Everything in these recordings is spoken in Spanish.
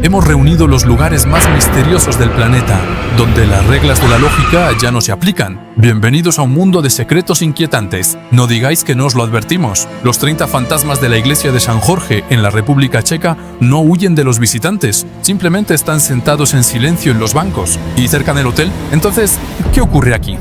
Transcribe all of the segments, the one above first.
Hemos reunido los lugares más misteriosos del planeta, donde las reglas de la lógica ya no se aplican. Bienvenidos a un mundo de secretos inquietantes. No digáis que no os lo advertimos. Los 30 fantasmas de la iglesia de San Jorge en la República Checa no huyen de los visitantes, simplemente están sentados en silencio en los bancos y cerca del hotel. Entonces, ¿qué ocurre aquí?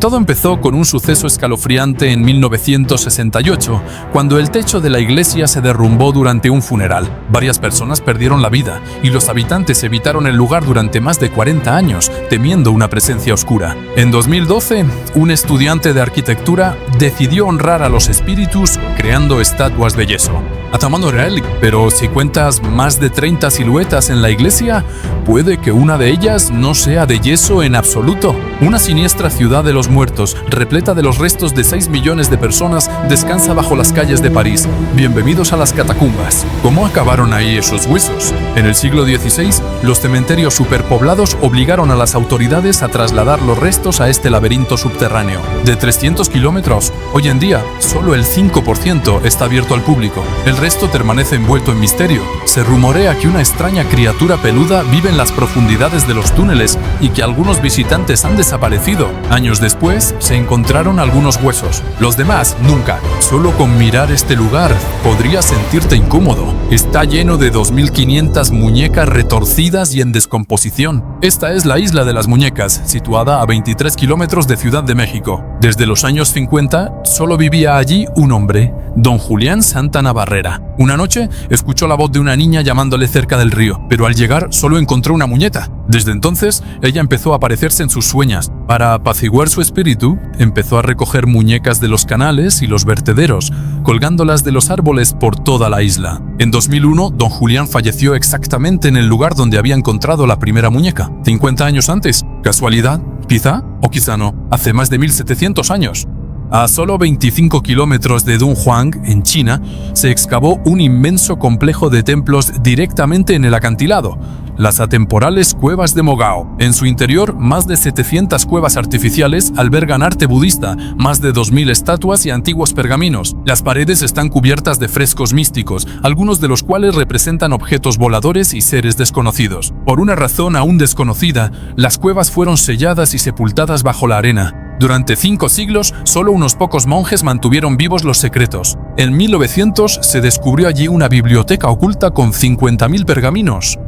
Todo empezó con un suceso escalofriante en 1968, cuando el techo de la iglesia se derrumbó durante un funeral. Varias personas perdieron la vida y los habitantes evitaron el lugar durante más de 40 años, temiendo una presencia oscura. En 2012, un estudiante de arquitectura decidió honrar a los espíritus creando estatuas de yeso. A tamaño real, pero si cuentas más de 30 siluetas en la iglesia, puede que una de ellas no sea de yeso en absoluto. Una siniestra ciudad de los muertos, repleta de los restos de 6 millones de personas, descansa bajo las calles de París. Bienvenidos a las catacumbas. ¿Cómo acabaron ahí esos huesos? En el siglo XVI, los cementerios superpoblados obligaron a las autoridades a trasladar los restos a este laberinto subterráneo. De 300 kilómetros, hoy en día, solo el 5% está abierto al público. El resto permanece envuelto en misterio. Se rumorea que una extraña criatura peluda vive en las profundidades de los túneles y que algunos visitantes han desaparecido. Años después, se encontraron algunos huesos. Los demás, nunca. Solo con mirar este lugar, podrías sentirte incómodo. Está lleno de 2.500 muñecas retorcidas y en descomposición. Esta es la Isla de las Muñecas, situada a 23 kilómetros de Ciudad de México. Desde los años 50, solo vivía allí un hombre, don Julián Santana Barrera. Una noche, escuchó la voz de una niña llamándole cerca del río, pero al llegar solo encontró una muñeca. Desde entonces, ella empezó a aparecerse en sus sueños. Para apaciguar su espíritu, empezó a recoger muñecas de los canales y los vertederos, colgándolas de los árboles por toda la isla. En 2001, don Julián falleció exactamente en el lugar donde había encontrado la primera muñeca, 50 años antes. ¿Casualidad? ¿Quizá? ¿O quizá no? Hace más de 1700 años. A solo 25 kilómetros de Dunhuang, en China, se excavó un inmenso complejo de templos directamente en el acantilado, las atemporales cuevas de Mogao. En su interior, más de 700 cuevas artificiales albergan arte budista, más de 2.000 estatuas y antiguos pergaminos. Las paredes están cubiertas de frescos místicos, algunos de los cuales representan objetos voladores y seres desconocidos. Por una razón aún desconocida, las cuevas fueron selladas y sepultadas bajo la arena. Durante 5 siglos, solo unos pocos monjes mantuvieron vivos los secretos. En 1900 se descubrió allí una biblioteca oculta con 50.000 pergaminos.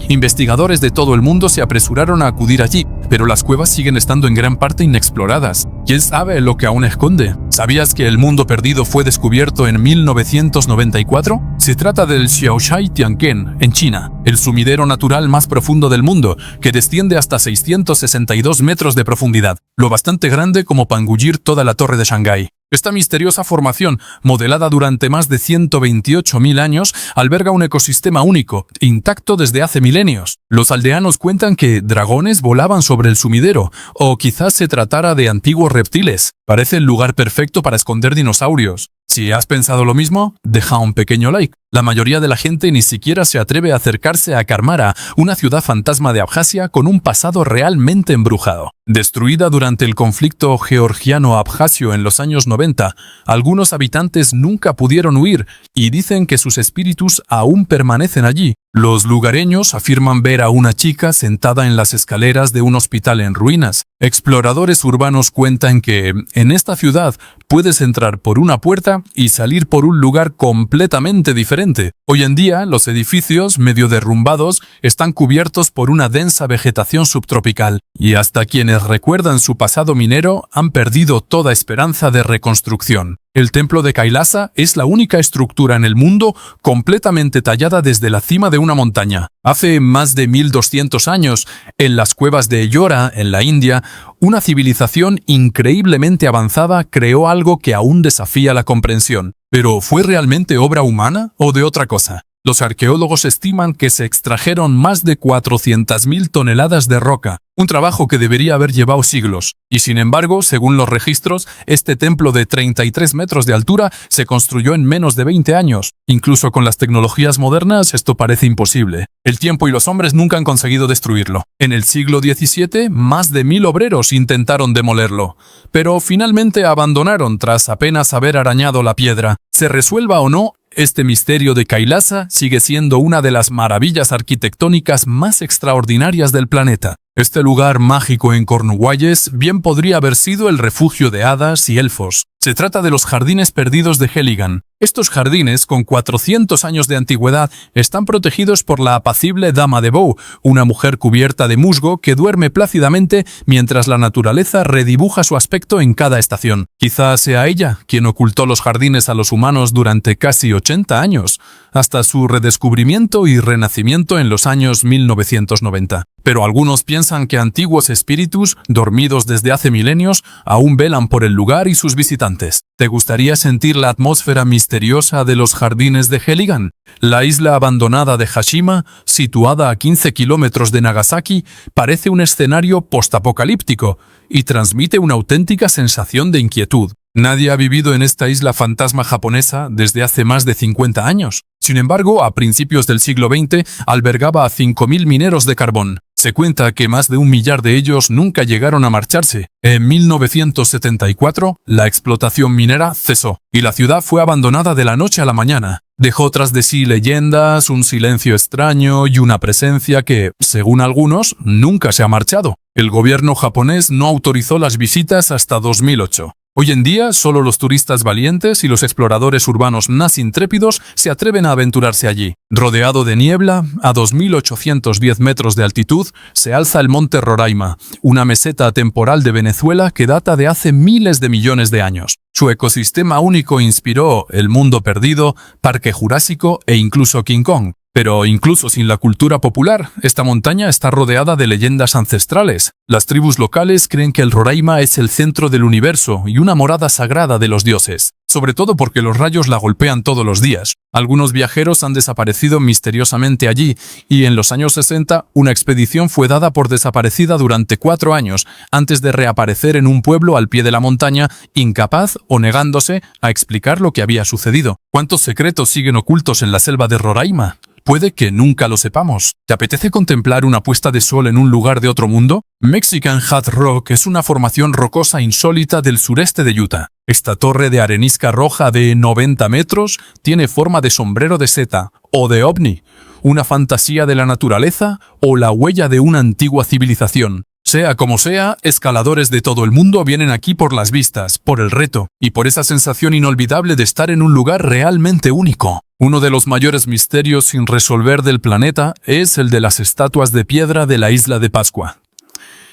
Investigadores de todo el mundo se apresuraron a acudir allí, pero las cuevas siguen estando en gran parte inexploradas. ¿Quién sabe lo que aún esconde? ¿Sabías que el mundo perdido fue descubierto en 1994? Se trata del Xiaoshui Tianquan, en China, el sumidero natural más profundo del mundo, que desciende hasta 662 metros de profundidad, lo bastante grande como para engullir toda la torre de Shanghái. Esta misteriosa formación, modelada durante más de 128.000 años, alberga un ecosistema único, intacto desde hace milenios. Los aldeanos cuentan que dragones volaban sobre el sumidero, o quizás se tratara de antiguos reptiles. Parece el lugar perfecto para esconder dinosaurios. Si has pensado lo mismo, deja un pequeño like. La mayoría de la gente ni siquiera se atreve a acercarse a Karmara, una ciudad fantasma de Abjasia con un pasado realmente embrujado. Destruida durante el conflicto georgiano-abjasio en los años 90, algunos habitantes nunca pudieron huir y dicen que sus espíritus aún permanecen allí. Los lugareños afirman ver a una chica sentada en las escaleras de un hospital en ruinas. Exploradores urbanos cuentan que en esta ciudad puedes entrar por una puerta y salir por un lugar completamente diferente. Hoy en día, los edificios, medio derrumbados, están cubiertos por una densa vegetación subtropical, y hasta quienes recuerdan su pasado minero han perdido toda esperanza de reconstrucción. El templo de Kailasa es la única estructura en el mundo completamente tallada desde la cima de una montaña. Hace más de 1200 años, en las cuevas de Ellora, en la India, una civilización increíblemente avanzada creó algo que aún desafía la comprensión. ¿Pero fue realmente obra humana o de otra cosa? Los arqueólogos estiman que se extrajeron más de 400.000 toneladas de roca, un trabajo que debería haber llevado siglos. Y sin embargo, según los registros, este templo de 33 metros de altura se construyó en menos de 20 años. Incluso con las tecnologías modernas, esto parece imposible. El tiempo y los hombres nunca han conseguido destruirlo. En el siglo XVII, más de 1000 obreros intentaron demolerlo, pero finalmente abandonaron tras apenas haber arañado la piedra. Se resuelva o no, Este misterio de Kailasa sigue siendo una de las maravillas arquitectónicas más extraordinarias del planeta. Este lugar mágico en Cornualles bien podría haber sido el refugio de hadas y elfos. Se trata de los Jardines Perdidos de Helligan. Estos jardines, con 400 años de antigüedad, están protegidos por la apacible Dama de Bow, una mujer cubierta de musgo que duerme plácidamente mientras la naturaleza redibuja su aspecto en cada estación. Quizás sea ella quien ocultó los jardines a los humanos durante casi 80 años, hasta su redescubrimiento y renacimiento en los años 1990. Pero algunos piensan que antiguos espíritus, dormidos desde hace milenios, aún velan por el lugar y sus visitantes. ¿Te gustaría sentir la atmósfera misteriosa de los Jardines de Helligan? La isla abandonada de Hashima, situada a 15 kilómetros de Nagasaki, parece un escenario postapocalíptico y transmite una auténtica sensación de inquietud. Nadie ha vivido en esta isla fantasma japonesa desde hace más de 50 años. Sin embargo, a principios del siglo XX albergaba a 5.000 mineros de carbón. Se cuenta que más de 1 millar de ellos nunca llegaron a marcharse. En 1974, la explotación minera cesó y la ciudad fue abandonada de la noche a la mañana. Dejó tras de sí leyendas, un silencio extraño y una presencia que, según algunos, nunca se ha marchado. El gobierno japonés no autorizó las visitas hasta 2008. Hoy en día, solo los turistas valientes y los exploradores urbanos más intrépidos se atreven a aventurarse allí. Rodeado de niebla, a 2.810 metros de altitud, se alza el monte Roraima, una meseta temporal de Venezuela que data de hace miles de millones de años. Su ecosistema único inspiró El Mundo Perdido, Parque Jurásico e incluso King Kong. Pero incluso sin la cultura popular, esta montaña está rodeada de leyendas ancestrales. Las tribus locales creen que el Roraima es el centro del universo y una morada sagrada de los dioses, sobre todo porque los rayos la golpean todos los días. Algunos viajeros han desaparecido misteriosamente allí y en los años 60 una expedición fue dada por desaparecida durante 4 años antes de reaparecer en un pueblo al pie de la montaña, incapaz o negándose a explicar lo que había sucedido. ¿Cuántos secretos siguen ocultos en la selva de Roraima? Puede que nunca lo sepamos. ¿Te apetece contemplar una puesta de sol en un lugar de otro mundo? Mexican Hat Rock es una formación rocosa insólita del sureste de Utah. Esta torre de arenisca roja de 90 metros tiene forma de sombrero de seta o de ovni, una fantasía de la naturaleza o la huella de una antigua civilización. Sea como sea, escaladores de todo el mundo vienen aquí por las vistas, por el reto y por esa sensación inolvidable de estar en un lugar realmente único. Uno de los mayores misterios sin resolver del planeta es el de las estatuas de piedra de la isla de Pascua.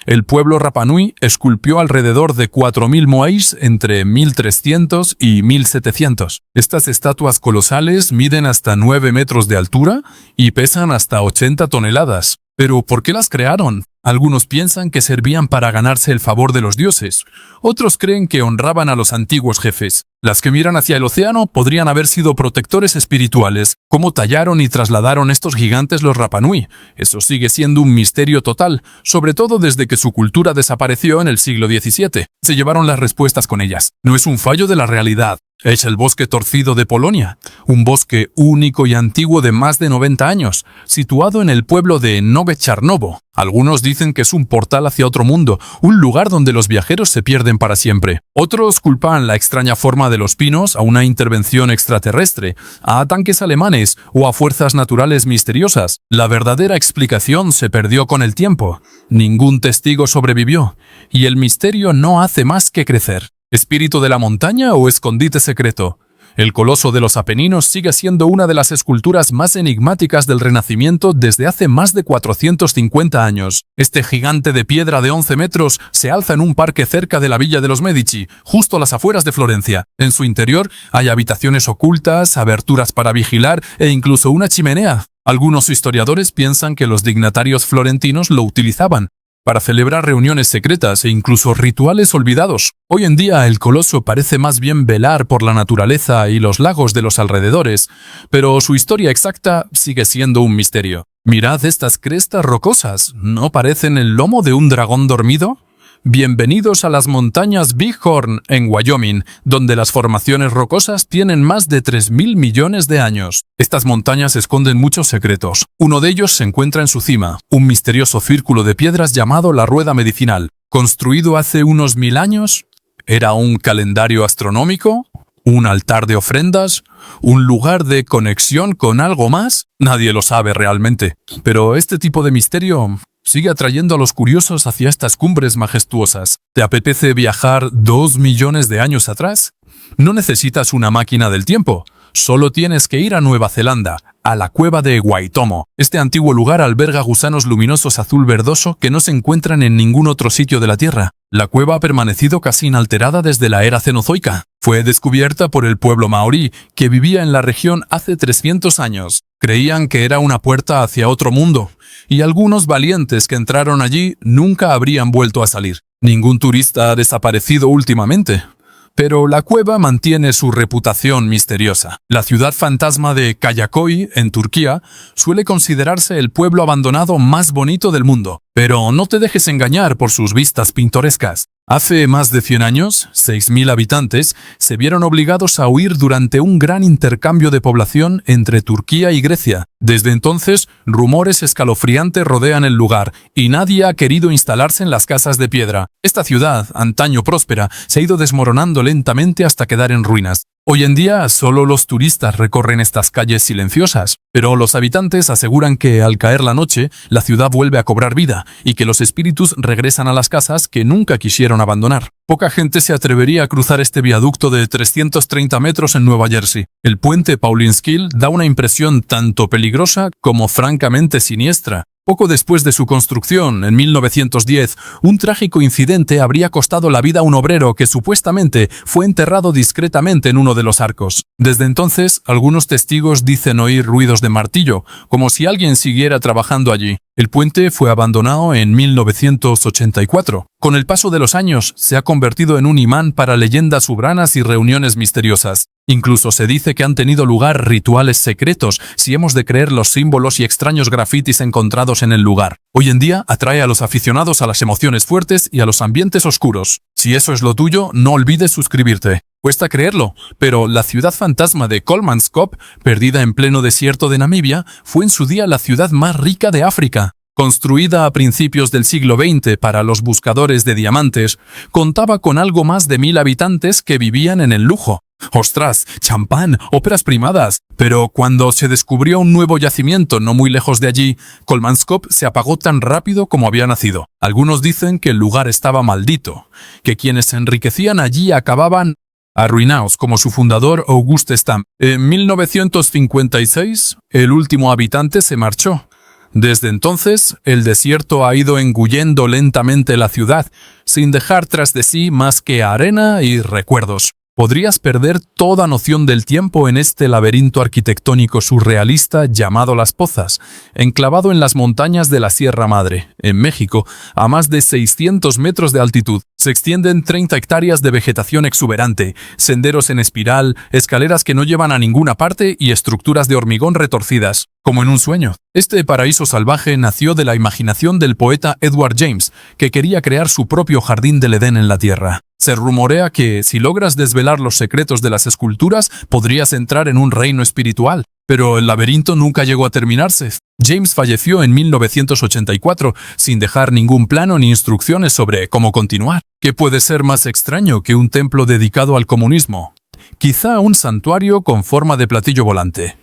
El pueblo Rapa Nui esculpió alrededor de 4.000 moais entre 1.300 y 1.700. Estas estatuas colosales miden hasta 9 metros de altura y pesan hasta 80 toneladas. ¿Pero por qué las crearon? Algunos piensan que servían para ganarse el favor de los dioses. Otros creen que honraban a los antiguos jefes. Las que miran hacia el océano podrían haber sido protectores espirituales. ¿Cómo tallaron y trasladaron estos gigantes los Rapa Nui? Eso sigue siendo un misterio total, sobre todo desde que su cultura desapareció en el siglo XVII. Se llevaron las respuestas con ellas. No es un fallo de la realidad. Es el bosque torcido de Polonia, un bosque único y antiguo de más de 90 años, situado en el pueblo de Nowe Charnowo. Algunos dicen que es un portal hacia otro mundo, un lugar donde los viajeros se pierden para siempre. Otros culpan la extraña forma de los pinos a una intervención extraterrestre, a tanques alemanes o a fuerzas naturales misteriosas. La verdadera explicación se perdió con el tiempo. Ningún testigo sobrevivió, y el misterio no hace más que crecer. ¿Espíritu de la montaña o escondite secreto? El coloso de los Apeninos sigue siendo una de las esculturas más enigmáticas del Renacimiento desde hace más de 450 años. Este gigante de piedra de 11 metros se alza en un parque cerca de la Villa de los Medici, justo a las afueras de Florencia. En su interior hay habitaciones ocultas, aberturas para vigilar e incluso una chimenea. Algunos historiadores piensan que los dignatarios florentinos lo utilizaban para celebrar reuniones secretas e incluso rituales olvidados. Hoy en día el coloso parece más bien velar por la naturaleza y los lagos de los alrededores, pero su historia exacta sigue siendo un misterio. Mirad estas crestas rocosas, ¿no parecen el lomo de un dragón dormido? Bienvenidos a las montañas Bighorn, en Wyoming, donde las formaciones rocosas tienen más de 3.000 millones de años. Estas montañas esconden muchos secretos. Uno de ellos se encuentra en su cima, un misterioso círculo de piedras llamado la Rueda Medicinal. Construido hace unos 1000 años, ¿era un calendario astronómico ¿Un altar de ofrendas? ¿Un lugar de conexión con algo más? Nadie lo sabe realmente. Pero este tipo de misterio sigue atrayendo a los curiosos hacia estas cumbres majestuosas. ¿Te apetece viajar 2 millones de años atrás? No necesitas una máquina del tiempo. Solo tienes que ir a Nueva Zelanda, a la cueva de Waitomo. Este antiguo lugar alberga gusanos luminosos azul verdoso que no se encuentran en ningún otro sitio de la Tierra. La cueva ha permanecido casi inalterada desde la era cenozoica. Fue descubierta por el pueblo maorí, que vivía en la región hace 300 años. Creían que era una puerta hacia otro mundo, y algunos valientes que entraron allí nunca habrían vuelto a salir. Ningún turista ha desaparecido últimamente. Pero la cueva mantiene su reputación misteriosa. La ciudad fantasma de Kayaköy, en Turquía, suele considerarse el pueblo abandonado más bonito del mundo. Pero no te dejes engañar por sus vistas pintorescas. Hace más de 100 años, 6.000 habitantes se vieron obligados a huir durante un gran intercambio de población entre Turquía y Grecia. Desde entonces, rumores escalofriantes rodean el lugar y nadie ha querido instalarse en las casas de piedra. Esta ciudad, antaño próspera, se ha ido desmoronando lentamente hasta quedar en ruinas. Hoy en día, solo los turistas recorren estas calles silenciosas, pero los habitantes aseguran que al caer la noche, la ciudad vuelve a cobrar vida y que los espíritus regresan a las casas que nunca quisieron abandonar. Poca gente se atrevería a cruzar este viaducto de 330 metros en Nueva Jersey. El puente Pauline's Kill da una impresión tanto peligrosa como francamente siniestra. Poco después de su construcción, en 1910, un trágico incidente habría costado la vida a un obrero que supuestamente fue enterrado discretamente en uno de los arcos. Desde entonces, algunos testigos dicen oír ruidos de martillo, como si alguien siguiera trabajando allí. El puente fue abandonado en 1984. Con el paso de los años, se ha convertido en un imán para leyendas urbanas y reuniones misteriosas. Incluso se dice que han tenido lugar rituales secretos, si hemos de creer los símbolos y extraños grafitis encontrados en el lugar. Hoy en día atrae a los aficionados a las emociones fuertes y a los ambientes oscuros. Si eso es lo tuyo, no olvides suscribirte. Cuesta creerlo, pero la ciudad fantasma de Kolmanskop, perdida en pleno desierto de Namibia, fue en su día la ciudad más rica de África. Construida a principios del siglo XX para los buscadores de diamantes, contaba con algo más de 1.000 habitantes que vivían en el lujo. ¡Ostras! ¡Champán! ¡Óperas primadas! Pero cuando se descubrió un nuevo yacimiento no muy lejos de allí, Kolmanskop se apagó tan rápido como había nacido. Algunos dicen que el lugar estaba maldito, que quienes se enriquecían allí acababan arruinados, como su fundador Auguste Stamp. En 1956, el último habitante se marchó. Desde entonces, el desierto ha ido engullendo lentamente la ciudad, sin dejar tras de sí más que arena y recuerdos. Podrías perder toda noción del tiempo en este laberinto arquitectónico surrealista llamado Las Pozas, enclavado en las montañas de la Sierra Madre, en México, a más de 600 metros de altitud. Se extienden 30 hectáreas de vegetación exuberante, senderos en espiral, escaleras que no llevan a ninguna parte y estructuras de hormigón retorcidas, como en un sueño. Este paraíso salvaje nació de la imaginación del poeta Edward James, que quería crear su propio jardín del Edén en la tierra. Se rumorea que, si logras desvelar los secretos de las esculturas, podrías entrar en un reino espiritual. Pero el laberinto nunca llegó a terminarse. James falleció en 1984, sin dejar ningún plano ni instrucciones sobre cómo continuar. ¿Qué puede ser más extraño que un templo dedicado al comunismo? Quizá un santuario con forma de platillo volante.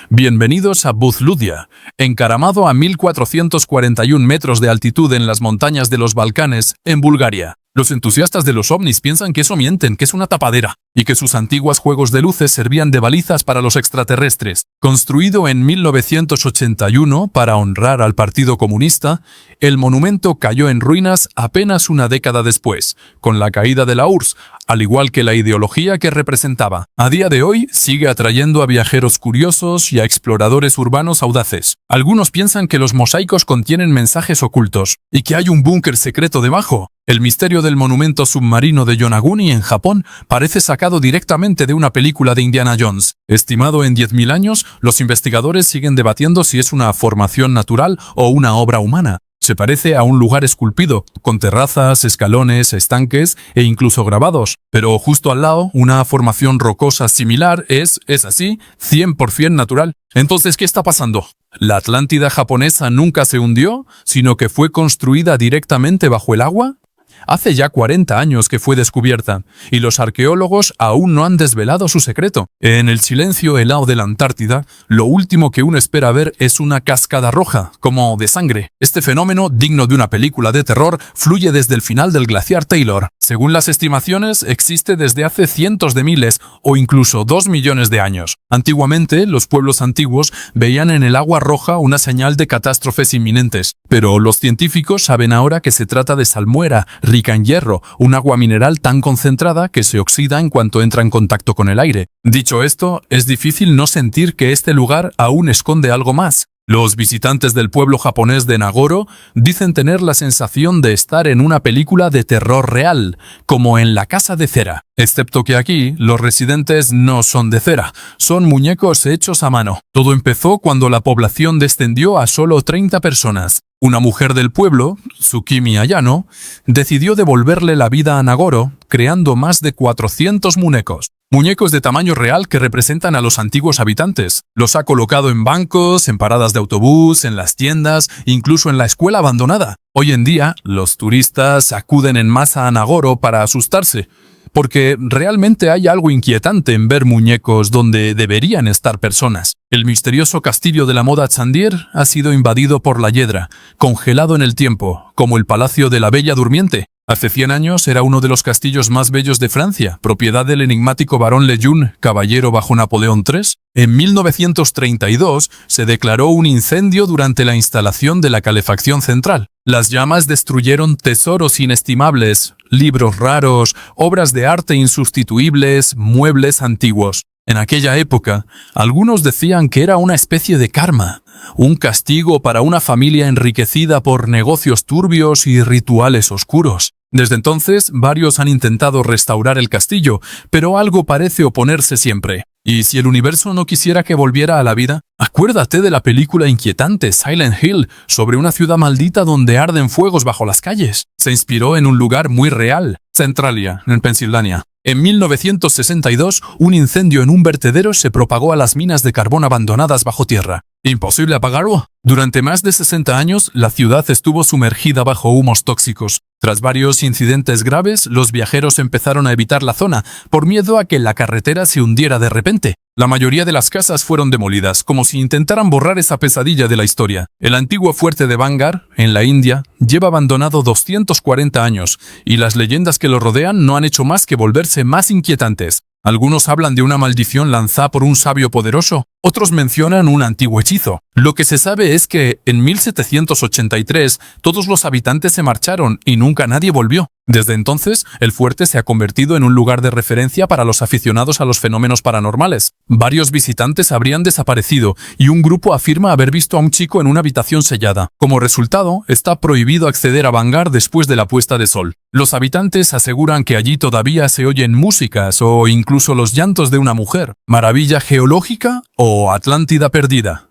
Bienvenidos a Buzludia, encaramado a 1441 metros de altitud en las montañas de los Balcanes, en Bulgaria. Los entusiastas de los ovnis piensan que eso mienten, que es una tapadera, y que sus antiguos juegos de luces servían de balizas para los extraterrestres. Construido en 1981 para honrar al Partido Comunista, el monumento cayó en ruinas apenas una década después, con la caída de la URSS, al igual que la ideología que representaba. A día de hoy sigue atrayendo a viajeros curiosos y a exploradores urbanos audaces. Algunos piensan que los mosaicos contienen mensajes ocultos, y que hay un búnker secreto debajo. El misterio del monumento submarino de Yonaguni en Japón parece sacado directamente de una película de Indiana Jones. Estimado en 10.000 años, los investigadores siguen debatiendo si es una formación natural o una obra humana. Se parece a un lugar esculpido, con terrazas, escalones, estanques e incluso grabados. Pero justo al lado, una formación rocosa similar es así, 100% natural. Entonces, ¿qué está pasando? ¿La Atlántida japonesa nunca se hundió, sino que fue construida directamente bajo el agua? Hace ya 40 años que fue descubierta, y los arqueólogos aún no han desvelado su secreto. En el silencio helado de la Antártida, lo último que uno espera ver es una cascada roja, como de sangre. Este fenómeno, digno de una película de terror, fluye desde el final del glaciar Taylor. Según las estimaciones, existe desde hace cientos de miles o incluso 2 millones de años. Antiguamente, los pueblos antiguos veían en el agua roja una señal de catástrofes inminentes, pero los científicos saben ahora que se trata de salmuera, rica en hierro, un agua mineral tan concentrada que se oxida en cuanto entra en contacto con el aire. Dicho esto, es difícil no sentir que este lugar aún esconde algo más. Los visitantes del pueblo japonés de Nagoro dicen tener la sensación de estar en una película de terror real, como en La Casa de Cera. Excepto que aquí, los residentes no son de cera, son muñecos hechos a mano. Todo empezó cuando la población descendió a solo 30 personas. Una mujer del pueblo, Tsukimi Ayano, decidió devolverle la vida a Nagoro, creando más de 400 muñecos. Muñecos de tamaño real que representan a los antiguos habitantes. Los ha colocado en bancos, en paradas de autobús, en las tiendas, incluso en la escuela abandonada. Hoy en día, los turistas acuden en masa a Nagoro para asustarse, porque realmente hay algo inquietante en ver muñecos donde deberían estar personas. El misterioso castillo de la moda Chandier ha sido invadido por la hiedra, congelado en el tiempo, como el Palacio de la Bella Durmiente. Hace 100 años era uno de los castillos más bellos de Francia, propiedad del enigmático barón Le Jun, caballero bajo Napoleón III. En 1932 se declaró un incendio durante la instalación de la calefacción central. Las llamas destruyeron tesoros inestimables, libros raros, obras de arte insustituibles, muebles antiguos. En aquella época, algunos decían que era una especie de karma, un castigo para una familia enriquecida por negocios turbios y rituales oscuros. Desde entonces, varios han intentado restaurar el castillo, pero algo parece oponerse siempre. ¿Y si el universo no quisiera que volviera a la vida? Acuérdate de la película inquietante Silent Hill, sobre una ciudad maldita donde arden fuegos bajo las calles. Se inspiró en un lugar muy real, Centralia, en Pensilvania. En 1962, un incendio en un vertedero se propagó a las minas de carbón abandonadas bajo tierra. ¿Imposible apagarlo? Durante más de 60 años, la ciudad estuvo sumergida bajo humos tóxicos. Tras varios incidentes graves, los viajeros empezaron a evitar la zona, por miedo a que la carretera se hundiera de repente. La mayoría de las casas fueron demolidas, como si intentaran borrar esa pesadilla de la historia. El antiguo fuerte de Bangar, en la India, lleva abandonado 240 años, y las leyendas que lo rodean no han hecho más que volverse más inquietantes. Algunos hablan de una maldición lanzada por un sabio poderoso, otros mencionan un antiguo hechizo. Lo que se sabe es que, en 1783, todos los habitantes se marcharon y nunca nadie volvió. Desde entonces, el fuerte se ha convertido en un lugar de referencia para los aficionados a los fenómenos paranormales. Varios visitantes habrían desaparecido y un grupo afirma haber visto a un chico en una habitación sellada. Como resultado, está prohibido acceder a Bangar después de la puesta de sol. Los habitantes aseguran que allí todavía se oyen músicas o incluso los llantos de una mujer. ¿Maravilla geológica o Atlántida perdida?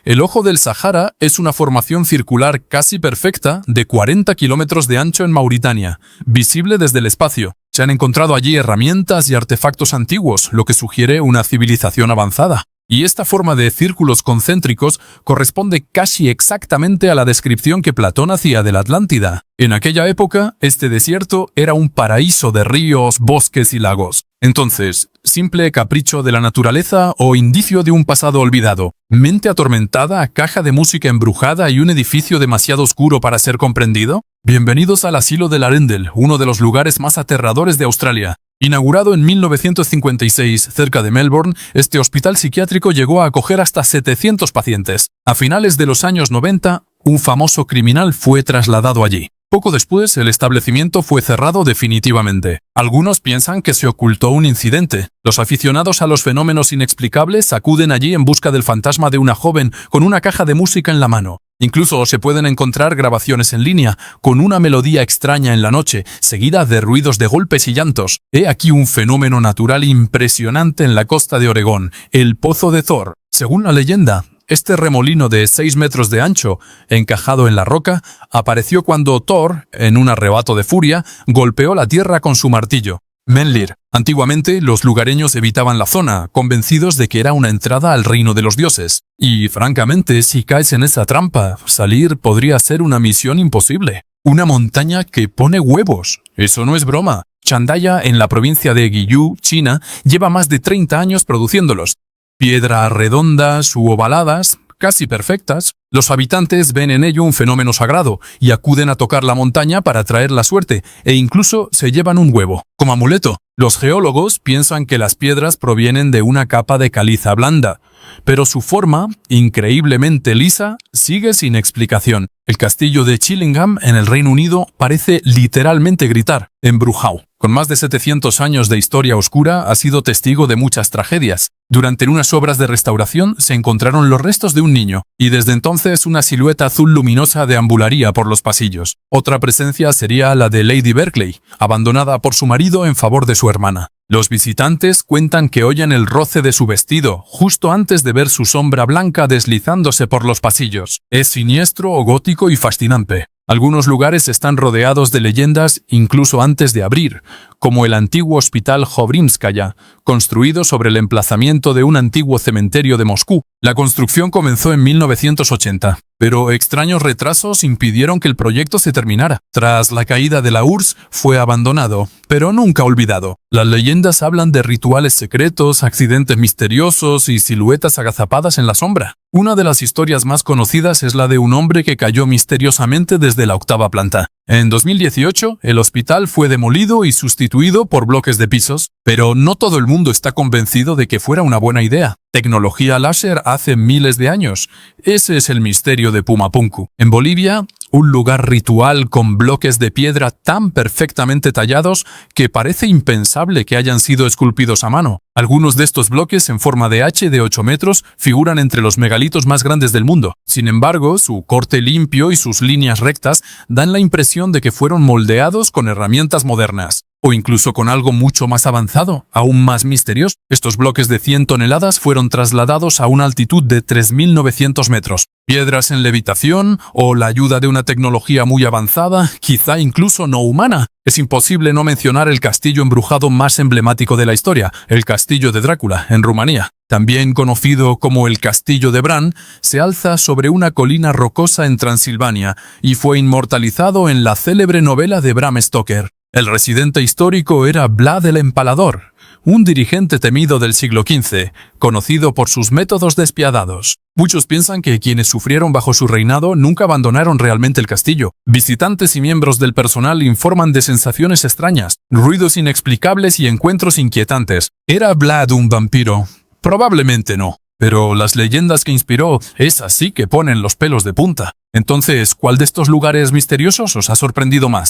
El Ojo del Sahara es una formación circular casi perfecta de 40 kilómetros de ancho en Mauritania, visible desde el espacio. Se han encontrado allí herramientas y artefactos antiguos, lo que sugiere una civilización avanzada. Y esta forma de círculos concéntricos corresponde casi exactamente a la descripción que Platón hacía de la Atlántida. En aquella época, este desierto era un paraíso de ríos, bosques y lagos. Entonces, ¿simple capricho de la naturaleza o indicio de un pasado olvidado? ¿Mente atormentada, caja de música embrujada y un edificio demasiado oscuro para ser comprendido? Bienvenidos al asilo de Arendelle, uno de los lugares más aterradores de Australia. Inaugurado en 1956 cerca de Melbourne, este hospital psiquiátrico llegó a acoger hasta 700 pacientes. A finales de los años 90, un famoso criminal fue trasladado allí. Poco después, el establecimiento fue cerrado definitivamente. Algunos piensan que se ocultó un incidente. Los aficionados a los fenómenos inexplicables acuden allí en busca del fantasma de una joven con una caja de música en la mano. Incluso se pueden encontrar grabaciones en línea, con una melodía extraña en la noche, seguida de ruidos de golpes y llantos. He aquí un fenómeno natural impresionante en la costa de Oregón, el Pozo de Thor. Según la leyenda, este remolino de 6 metros de ancho, encajado en la roca, apareció cuando Thor, en un arrebato de furia, golpeó la tierra con su martillo. Menlir. Antiguamente, los lugareños evitaban la zona, convencidos de que era una entrada al reino de los dioses. Y, francamente, si caes en esa trampa, salir podría ser una misión imposible. Una montaña que pone huevos. Eso no es broma. Chandaya, en la provincia de Guizhou, China, lleva más de 30 años produciéndolos. Piedras redondas u ovaladas, casi perfectas. Los habitantes ven en ello un fenómeno sagrado y acuden a tocar la montaña para traer la suerte e incluso se llevan un huevo, como amuleto. Los geólogos piensan que las piedras provienen de una capa de caliza blanda, pero su forma, increíblemente lisa, sigue sin explicación. El castillo de Chillingham, en el Reino Unido, parece literalmente gritar, embrujado. Con más de 700 años de historia oscura, ha sido testigo de muchas tragedias. Durante unas obras de restauración se encontraron los restos de un niño, y desde entonces una silueta azul luminosa deambularía por los pasillos. Otra presencia sería la de Lady Berkeley, abandonada por su marido en favor de su hermana. Los visitantes cuentan que oyen el roce de su vestido, justo antes de ver su sombra blanca deslizándose por los pasillos. Es siniestro, gótico y fascinante. Algunos lugares están rodeados de leyendas incluso antes de abrir, como el antiguo hospital Jovrimskaya, construido sobre el emplazamiento de un antiguo cementerio de Moscú. La construcción comenzó en 1980, pero extraños retrasos impidieron que el proyecto se terminara. Tras la caída de la URSS, fue abandonado, pero nunca olvidado. Las leyendas hablan de rituales secretos, accidentes misteriosos y siluetas agazapadas en la sombra. Una de las historias más conocidas es la de un hombre que cayó misteriosamente desde la 8ª planta. En 2018, el hospital fue demolido y sustituido por bloques de pisos, pero no todo el mundo está convencido de que fuera una buena idea. Tecnología láser hace miles de años. Ese es el misterio de Pumapunku. En Bolivia, un lugar ritual con bloques de piedra tan perfectamente tallados que parece impensable que hayan sido esculpidos a mano. Algunos de estos bloques en forma de H de 8 metros figuran entre los megalitos más grandes del mundo. Sin embargo, su corte limpio y sus líneas rectas dan la impresión de que fueron moldeados con herramientas modernas. O incluso con algo mucho más avanzado, aún más misterioso. Estos bloques de 100 toneladas fueron trasladados a una altitud de 3.900 metros. Piedras en levitación o la ayuda de una tecnología muy avanzada, quizá incluso no humana. Es imposible no mencionar el castillo embrujado más emblemático de la historia, el castillo de Drácula, en Rumanía. También conocido como el Castillo de Bran, se alza sobre una colina rocosa en Transilvania y fue inmortalizado en la célebre novela de Bram Stoker. El residente histórico era Vlad el Empalador, un dirigente temido del siglo XV, conocido por sus métodos despiadados. Muchos piensan que quienes sufrieron bajo su reinado nunca abandonaron realmente el castillo. Visitantes y miembros del personal informan de sensaciones extrañas, ruidos inexplicables y encuentros inquietantes. ¿Era Vlad un vampiro? Probablemente no. Pero las leyendas que inspiró, esas sí que ponen los pelos de punta. Entonces, ¿cuál de estos lugares misteriosos os ha sorprendido más?